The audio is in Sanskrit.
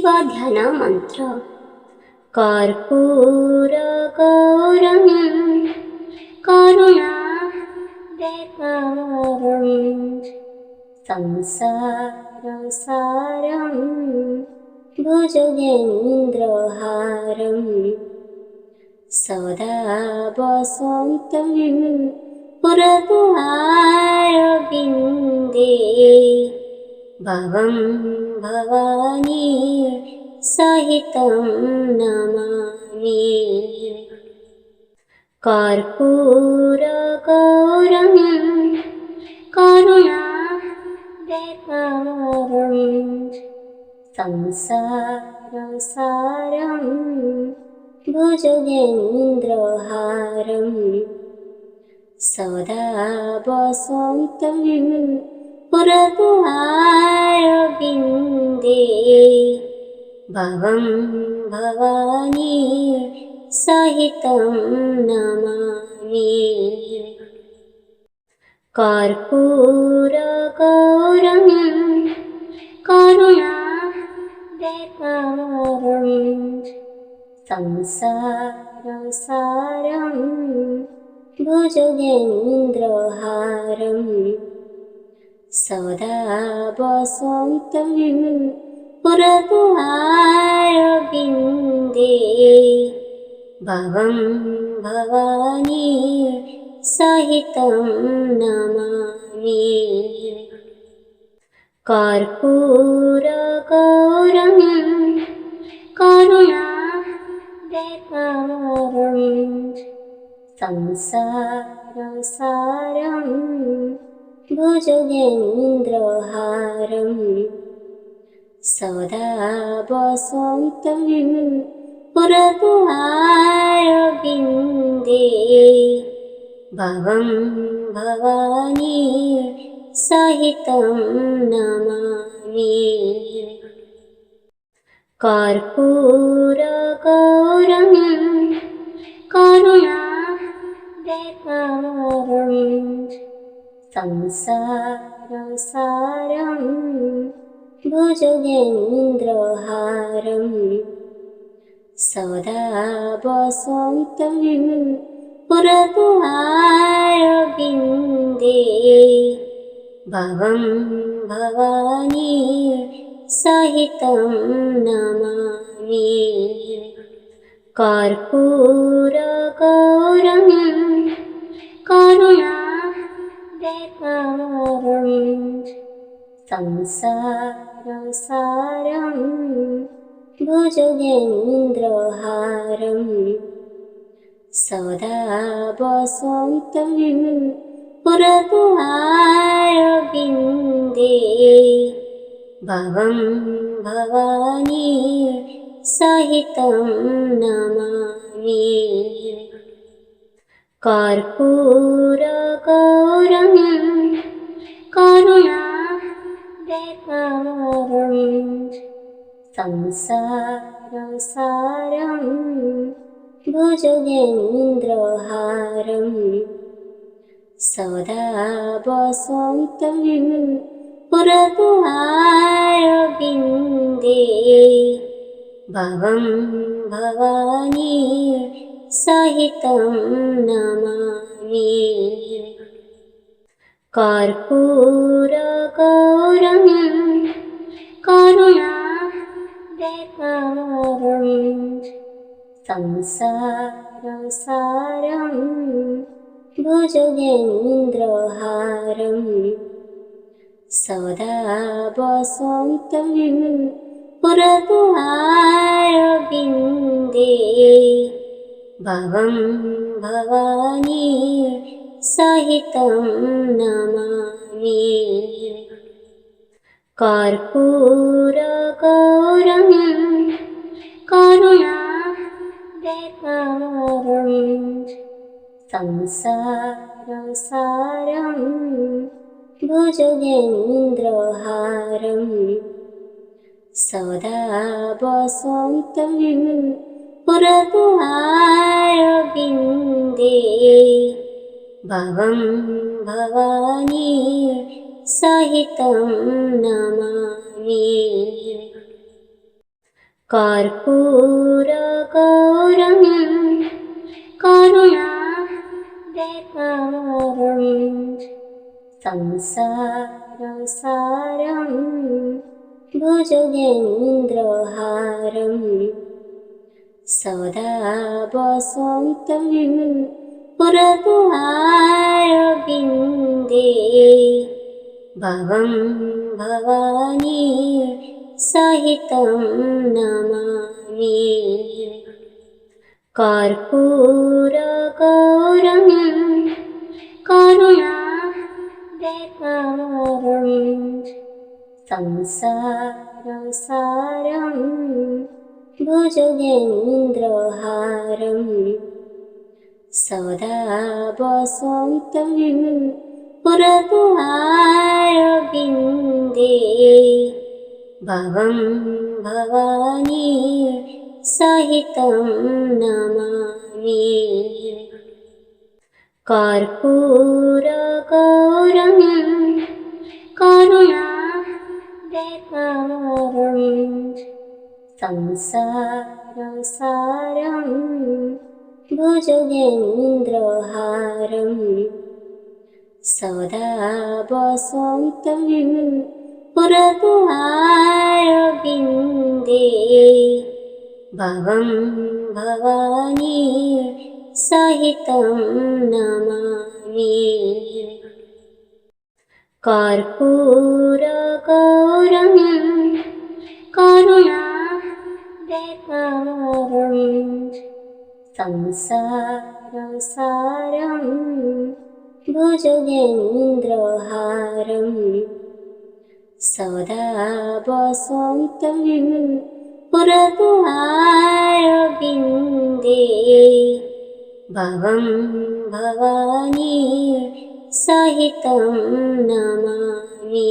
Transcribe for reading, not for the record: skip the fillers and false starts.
शिवध्यान मंत्र। कर्पूरगौरं करुणावतारं संसारसारं भुजगेन्द्रहारं सदा वसन्तं पुरतरविन्दे भवं भवानी सहितं नमामि। कर्पूरगौरं करुणावतारं संसारसारं भुजगेन्द्रहारं सदा वसन्तं पुरतरविन्दे भवं भवानी सहितं नमामि। कर्पूरगौरं करुणावतारं संसारसारं भुजगेन्द्रहारं सदा वसन्तं पुरतरविन्दे भवं भवानी सहितं नमामि। कर्पूरगौरं करुणावतारं संसारसारं भुजगेन्द्रहारं सदा वसन्तं पुरतरविन्दे भवं भवानी सहितं नमामि। कर्पूरगौरं करुणावतारं संसारसारं भुजगेन्द्रहारं सदा वसन्तं पुरतरविन्दे भवं भवानी सहितं नमामि। कर्पूरगौरं करुणावतारं संसारसारं भुजगेन्द्रहारं सदा वसन्तं पुरतरविन्दे भवं भवानी सहितं नमामि। कर्पूरगौरं करुणावतारं संसारसारं भुजगेन्द्रहारं सदा वसन्तं पुरतरविन्दे भवं भवानी सहितं नमामि। कर्पूरगौरं करुणावतारं संसारसारं भुजगेन्द्रहारं सदा वसन्तं पुरतरविन्दे भवं भवानी सहितं नमामि। कर्पूरगौरं करुणावतारं संसारसारं भुजगेन्द्रहारं सदा वसन्तं पुरतरविन्दे भवं भवानी सहितं नमामि। कर्पूरगौरं करुणावतारं संसारसारं भुजगेन्द्रहारं सदा वसन्तं पुरतरविन्दे भवं भवानी सहितं नमामि। कर्पूरगौरं करुणावतारं संसारसारं भुजगेन्द्रहारं सदा वसन्तं पुरतरविन्दे भवं भवानी सहितं नमामि। कर्पूरगौरं करुणावतारं संसारसारं भुजगेन्द्रहारं सदा वसन्तं पुरतरविन्दे भवं भवानी सहितं नमामि। कर्पूरगौरं करुणावतारं संसारसारं भुजगेन्द्रहारं सदा वसन्तं पुरतरविन्दे भवं भवानी सहितं नमामि।